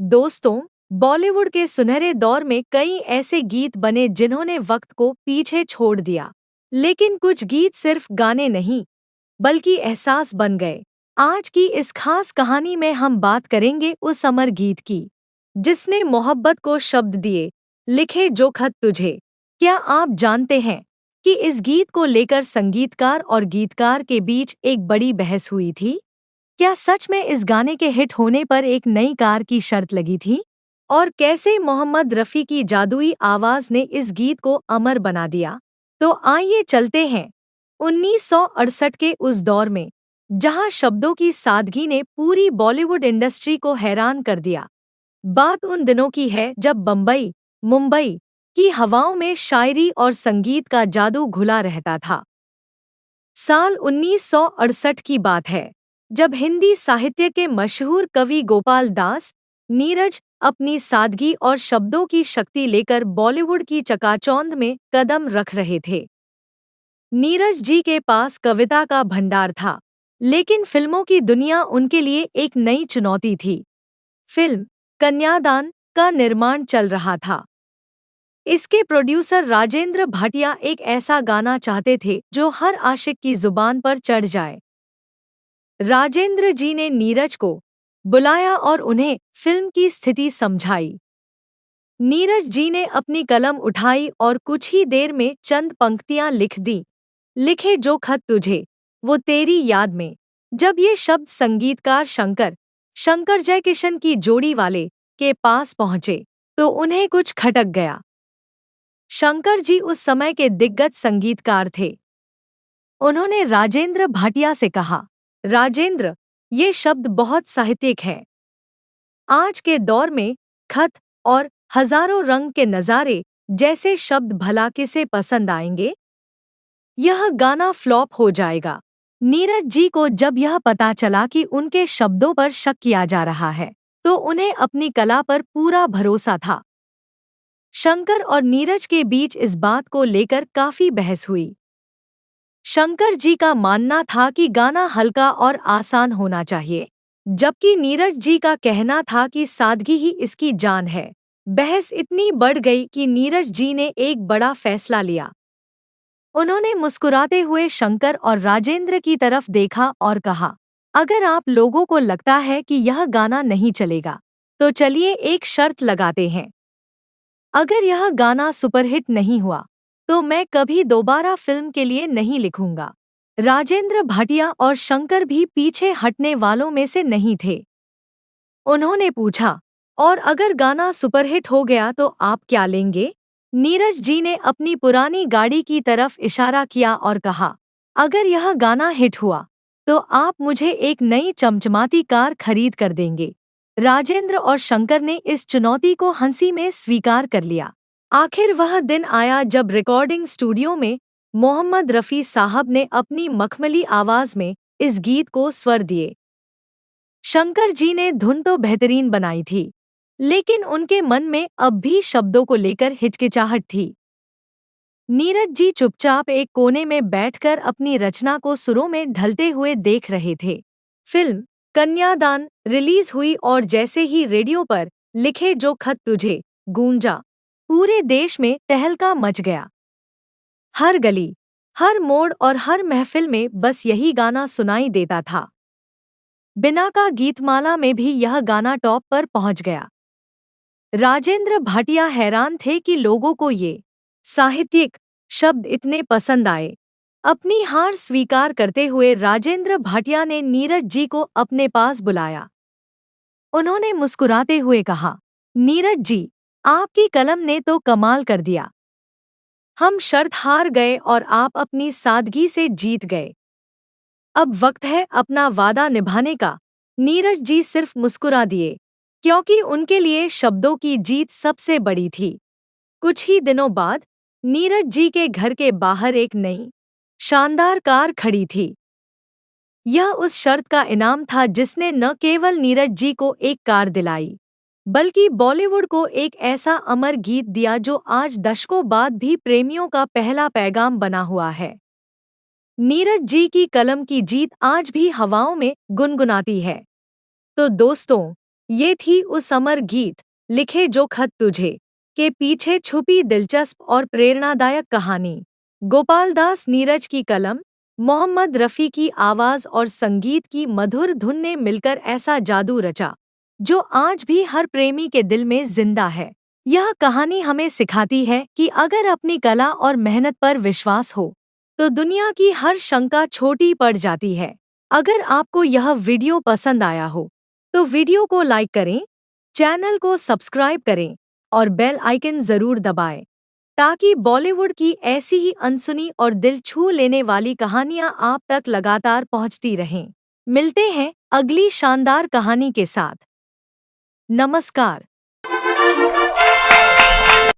दोस्तों, बॉलीवुड के सुनहरे दौर में कई ऐसे गीत बने जिन्होंने वक्त को पीछे छोड़ दिया। लेकिन कुछ गीत सिर्फ गाने नहीं, बल्कि एहसास बन गए। आज की इस खास कहानी में हम बात करेंगे उस अमर गीत की, जिसने मोहब्बत को शब्द दिए, लिखे जो खत तुझे। क्या आप जानते हैं कि इस गीत को लेकर संगीतकार और गीतकार के बीच एक बड़ी बहस हुई थी? क्या सच में इस गाने के हिट होने पर एक नई कार की शर्त लगी थी? और कैसे मोहम्मद रफ़ी की जादुई आवाज़ ने इस गीत को अमर बना दिया? तो आइए चलते हैं 1968 के उस दौर में, जहां शब्दों की सादगी ने पूरी बॉलीवुड इंडस्ट्री को हैरान कर दिया। बात उन दिनों की है जब बम्बई, मुंबई की हवाओं में शायरी और संगीत का जादू घुला रहता था। साल 1968 की बात है, जब हिंदी साहित्य के मशहूर कवि गोपाल दास नीरज अपनी सादगी और शब्दों की शक्ति लेकर बॉलीवुड की चकाचौंध में कदम रख रहे थे। नीरज जी के पास कविता का भंडार था, लेकिन फिल्मों की दुनिया उनके लिए एक नई चुनौती थी। फिल्म कन्यादान का निर्माण चल रहा था। इसके प्रोड्यूसर राजेंद्र भाटिया एक ऐसा गाना चाहते थे जो हर आशिक की जुबान पर चढ़ जाए। राजेंद्र जी ने नीरज को बुलाया और उन्हें फिल्म की स्थिति समझाई। नीरज जी ने अपनी कलम उठाई और कुछ ही देर में चंद पंक्तियां लिख दी। लिखे जो खत तुझे, वो तेरी याद में। जब ये शब्द संगीतकार शंकर शंकर जयकिशन की जोड़ी वाले के पास पहुंचे, तो उन्हें कुछ खटक गया। शंकर जी उस समय के दिग्गज संगीतकार थे। उन्होंने राजेंद्र भाटिया से कहा, राजेंद्र, ये शब्द बहुत साहित्यिक है। आज के दौर में खत और हजारों रंग के नज़ारे जैसे शब्द भला किसे पसंद आएंगे? यह गाना फ्लॉप हो जाएगा। नीरज जी को जब यह पता चला कि उनके शब्दों पर शक किया जा रहा है, तो उन्हें अपनी कला पर पूरा भरोसा था। शंकर और नीरज के बीच इस बात को लेकर काफी बहस हुई। शंकर जी का मानना था कि गाना हल्का और आसान होना चाहिए, जबकि नीरज जी का कहना था कि सादगी ही इसकी जान है। बहस इतनी बढ़ गई कि नीरज जी ने एक बड़ा फैसला लिया। उन्होंने मुस्कुराते हुए शंकर और राजेंद्र की तरफ देखा और कहा, अगर आप लोगों को लगता है कि यह गाना नहीं चलेगा, तो चलिए एक शर्त लगाते हैं। अगर यह गाना सुपरहिट नहीं हुआ, तो मैं कभी दोबारा फिल्म के लिए नहीं लिखूंगा। राजेंद्र भाटिया और शंकर भी पीछे हटने वालों में से नहीं थे। उन्होंने पूछा, और अगर गाना सुपरहिट हो गया तो आप क्या लेंगे? नीरज जी ने अपनी पुरानी गाड़ी की तरफ इशारा किया और कहा, अगर यह गाना हिट हुआ, तो आप मुझे एक नई चमचमाती कार खरीद कर देंगे। राजेंद्र और शंकर ने इस चुनौती को हंसी में स्वीकार कर लिया। आखिर वह दिन आया जब रिकॉर्डिंग स्टूडियो में मोहम्मद रफ़ी साहब ने अपनी मखमली आवाज में इस गीत को स्वर दिए। शंकर जी ने धुन तो बेहतरीन बनाई थी, लेकिन उनके मन में अब भी शब्दों को लेकर हिचकिचाहट थी। नीरज जी चुपचाप एक कोने में बैठकर अपनी रचना को सुरों में ढलते हुए देख रहे थे। फिल्म कन्यादान रिलीज हुई और जैसे ही रेडियो पर लिखे जो खत तुझे गूंजा, पूरे देश में तहलका मच गया। हर गली, हर मोड़ और हर महफिल में बस यही गाना सुनाई देता था। बिना का गीतमाला में भी यह गाना टॉप पर पहुंच गया। राजेंद्र भाटिया हैरान थे कि लोगों को ये साहित्यिक शब्द इतने पसंद आए। अपनी हार स्वीकार करते हुए राजेंद्र भाटिया ने नीरज जी को अपने पास बुलाया। उन्होंने मुस्कुराते हुए कहा, नीरज जी, आपकी कलम ने तो कमाल कर दिया। हम शर्त हार गए और आप अपनी सादगी से जीत गए। अब वक्त है अपना वादा निभाने का। नीरज जी सिर्फ मुस्कुरा दिए, क्योंकि उनके लिए शब्दों की जीत सबसे बड़ी थी। कुछ ही दिनों बाद नीरज जी के घर के बाहर एक नई शानदार कार खड़ी थी। यह उस शर्त का इनाम था जिसने न केवल नीरज जी को एक कार दिलाई, बल्कि बॉलीवुड को एक ऐसा अमर गीत दिया जो आज दशकों बाद भी प्रेमियों का पहला पैगाम बना हुआ है। नीरज जी की कलम की जीत आज भी हवाओं में गुनगुनाती है। तो दोस्तों, ये थी उस अमर गीत लिखे जो खत तुझे के पीछे छुपी दिलचस्प और प्रेरणादायक कहानी। गोपाल दास नीरज की कलम, मोहम्मद रफ़ी की आवाज़ और संगीत की मधुर धुन ने मिलकर ऐसा जादू रचा जो आज भी हर प्रेमी के दिल में जिंदा है। यह कहानी हमें सिखाती है कि अगर अपनी कला और मेहनत पर विश्वास हो तो दुनिया की हर शंका छोटी पड़ जाती है। अगर आपको यह वीडियो पसंद आया हो तो वीडियो को लाइक करें, चैनल को सब्सक्राइब करें और बेल आइकन ज़रूर दबाएं ताकि बॉलीवुड की ऐसी ही अनसुनी और दिल छू लेने वाली कहानियां आप तक लगातार पहुंचती रहें। मिलते हैं अगली शानदार कहानी के साथ। नमस्कार।